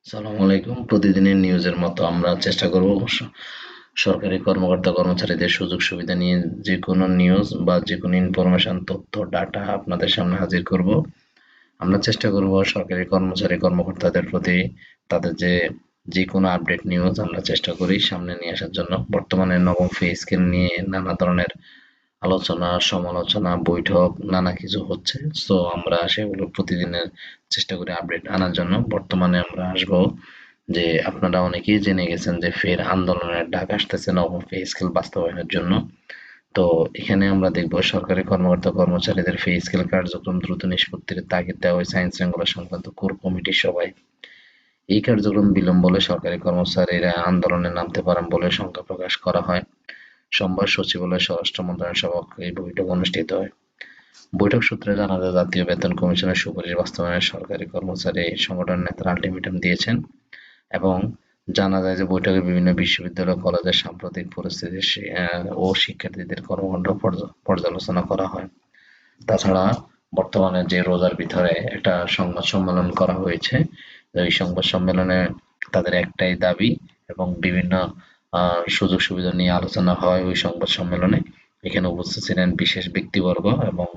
আসসালামু আলাইকুম। প্রতিদিনের নিউজের মতো আমরা চেষ্টা করব সরকারি কর্মকর্তা-কর্মচারীদের সুযোগ-সুবিধা নিয়ে যেকোনো নিউজ বা যেকোনো ইনফরমেশন, তথ্য, ডাটা আপনাদের সামনে হাজির করব। আমরা চেষ্টা করব সরকারি কর্মচারী-কর্মকর্তাদের প্রতি তাদের যেকোনো আপডেট নিউজ আমরা চেষ্টা করি সামনে নিয়ে আসার জন্য। বর্তমানে নবম পে স্কেল নিয়ে নানা ধরনের আলোচনা, সমালোচনা, বৈঠক নানা কিছু হচ্ছে। সো আমরা সেগুলো প্রতিদিনের চেষ্টা করি আপডেট আনার জন্য। বর্তমানে আমরা আসবো যে আপনারা অনেকেই জেনে গেছেন যে ফের আন্দোলনের ডাক আসতেছে নবম পে স্কেল বাস্তবায়নের জন্য। তো এখানে আমরা দেখব সরকারি কর্মকর্তা-কর্মচারীদের পে স্কেল কার্যক্রম দ্রুত নিষ্পত্তির তাগিদ দেওয়া হয়েছে আইন শৃঙ্খলা সংক্রান্ত কোর কমিটির সভায়। এই কার্যক্রম বিলম্ব হলে সরকারি কর্মচারীরা আন্দোলনে নামতে পারেন বলে শঙ্কা প্রকাশ করা হয়। সোমবার সচিবালয়ে স্বরাষ্ট্র মন্ত্রণালয়ের সভাকক্ষে এই বৈঠক অনুষ্ঠিত হয়। বৈঠক সূত্রে জানা যায়, জাতীয় বেতন কমিশনের সুপারিশ বাস্তবায়নে সরকারি কর্মচারী সংগঠনের নেতারা আলটিমেটাম দিয়েছেন এবং জানা যায় যে বৈঠকে বিভিন্ন বিশ্ববিদ্যালয়, কলেজের সাম্প্রতিক পরিস্থিতি ও শিক্ষার্থীদের কর্মকাণ্ড পর্যালোচনা করা হয়। তাছাড়া বর্তমানে যে রোজার ভিতরে একটা সংবাদ সম্মেলন করা হয়েছে, এই সংবাদ সম্মেলনে তাদের একটাই দাবি এবং বিভিন্ন সুযোগ সুবিধা নিয়ে আলোচনা হয় ওই সংবাদ সম্মেলনে। এখানে উপস্থিত ছিলেন বিশেষ ব্যক্তিবর্গ এবং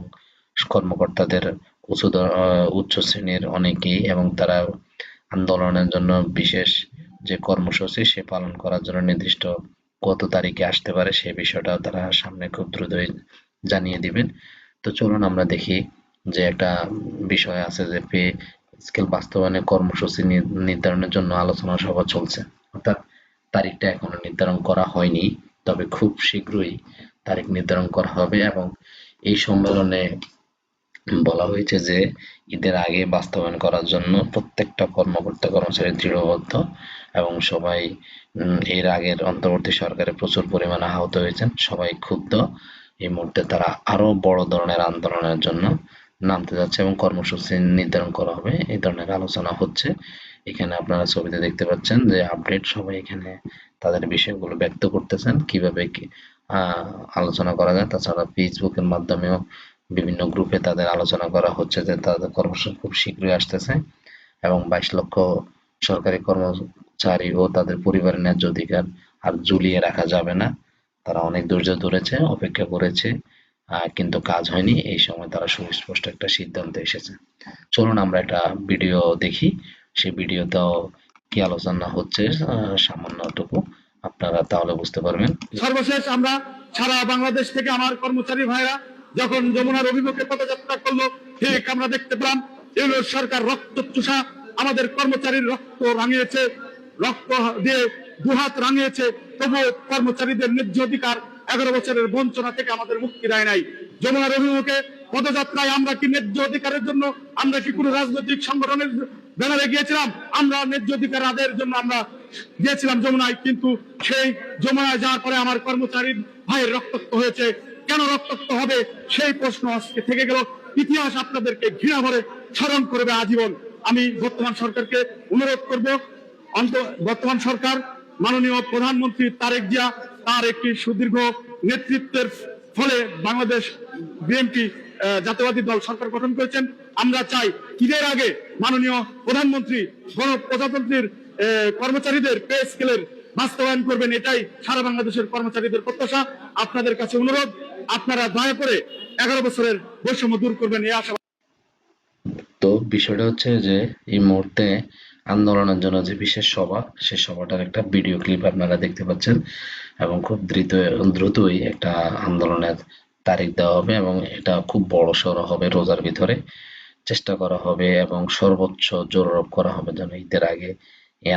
কর্মকর্তাদের উচ্চ শ্রেণীর অনেকেই এবং তারা আন্দোলনের জন্য বিশেষ যে কর্মসূচি সে পালন করার জন্য নির্দিষ্ট কত তারিখে আসতে পারে সেই বিষয়টাও তারা সামনে খুব দ্রুতই জানিয়ে দিবেন। তো চলুন আমরা দেখি যে একটা বিষয় আছে যে পে স্কেল বাস্তবায়নে কর্মসূচি নির্ধারণের জন্য আলোচনা সভা চলছে, অর্থাৎ তারিখটা এখনো নির্ধারণ করা হয়নি, তবে খুব শীঘ্রই তারিখ নির্ধারণ করা হবে এবং এই সম্মেলনে বলা হয়েছে যে ঈদের আগে বাস্তবায়ন করার জন্য প্রত্যেকটা কর্মকর্তা-কর্মচারী দৃঢ়বদ্ধ এবং সবাই এর আগের অন্তর্বর্তী সরকারে প্রচুর পরিমাণে আহত হয়েছেন, সবাই ক্ষুব্ধ। এই মুহূর্তে তারা আরো বড় ধরনের আন্দোলনের জন্য নামতে যাচ্ছে এবং কর্মসূচি নির্ধারণ করা হবে, এই ধরনের আলোচনা হচ্ছে। এখানে আপনারা ছবিতে দেখতে পাচ্ছেন যে আপডেট সবাই এখানে তাদের বিষয়গুলো ব্যক্ত করতেছেন কিভাবে কি আলোচনা করা যায়। তাছাড়া ফেসবুকের মাধ্যমেও বিভিন্ন গ্রুপে তাদের আলোচনা করা হচ্ছে যে তাদের কর্মসূচি খুব শীঘ্রই আসতেছে এবং 22 লক্ষ সরকারি কর্মচারী ও তাদের পরিবারের ন্যায্য অধিকার আর ঝুলিয়ে রাখা যাবে না। তারা অনেক ধৈর্য ধরেছে, অপেক্ষা করেছে, কিন্তু কাজ হয়নি। এই সময় তারা সুস্পষ্ট একটা সিদ্ধান্তে এসেছে। চলুন আমরা একটা ভিডিও দেখি, সেই ভিডিওতেও কি আলোচনা হচ্ছে সামান্যটুকু আপনারা তাহলে বুঝতে পারবেন। সর্বশেষ আমরা সারা বাংলাদেশ থেকে আমার কর্মচারী ভাইরা যখন যমুনার অভিমুখে পদযাত্রা করলো, ঠিক আমরা দেখতে পেলাম ইউনিয়ন সরকার রক্ত চুষা আমাদের কর্মচারীর রক্ত রাঙিয়েছে, রক্ত দিয়ে দুহাত রাঙিয়েছে, তবুও কর্মচারীদের ন্যায্য অধিকার 11 বছরের বঞ্চনা থেকে আমাদের মুক্তি দেয় নাই। যমুনার অভিমুখে পদযাত্রায় আমরা কি ন্যায্য অধিকারের জন্য, আমরা কি কোনো রাজনৈতিক সংগঠনের ব্যানারে গিয়েছিলাম? আমরা ন্যায্য অধিকার আদায়ের জন্য আমরা গিয়েছিলাম যমুনায়, কিন্তু সেই যমুনায় যাওয়ার পরে আমার কর্মচারীর ভাইয়ের রক্তাক্ত হয়েছে। কেন রক্তাক্ত হবে সেই প্রশ্ন আজকে থেকে গেল। ইতিহাস আপনাদেরকে ঘৃণা ভরে স্মরণ করবে আজীবন। আমি বর্তমান সরকারকে অনুরোধ করব, বর্তমান সরকার মাননীয় প্রধানমন্ত্রী তারেক জিয়া তার একটি সুদীর্ঘ নেতৃত্বের ফলে বাংলাদেশ বিএনপি জাতীয়বাদী দল সরকার গঠন করেছেন। আমরা চাই ঈদের আগে মাননীয় প্রধানমন্ত্রী গণপ্রজাতন্ত্রীর কর্মচারীদের পে স্কেলের বাস্তবায়ন করবেন, এটাই সারা বাংলাদেশের কর্মচারীদের প্রত্যাশা। আপনাদের কাছে অনুরোধ, আপনারা দয়া করে 11 বছরের বৈষম্য দূর করবেন এই আশা। তো বিষয়টা হচ্ছে যে এই মুহূর্তে আন্দোলনের জন্য যে বিশেষ সভা, সেই সভাটার একটা ভিডিও ক্লিপ আপনারা দেখতে পাচ্ছেন এবং খুব দ্রুতই একটা আন্দোলনের তারিখ দেওয়া হবে এবং এটা খুব বড়সড় হবে। রোজার ভিতরে চেষ্টা করা হবে এবং সর্বোচ্চ জোর আরোপ করা হবে যেন ঈদের আগে এই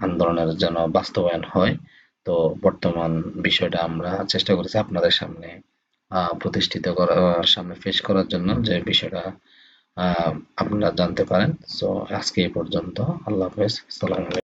আন্দোলনের যেন বাস্তবায়ন হয়। তো বর্তমান বিষয়টা আমরা চেষ্টা করেছি আপনাদের সামনে প্রতিষ্ঠিত করার, সামনে পেশ করার জন্য, যে বিষয়টা আপনারা জানতে পারেন। সো আজকে এই পর্যন্ত। আল্লাহ হাফেজ। আসসালামু আলাইকুম।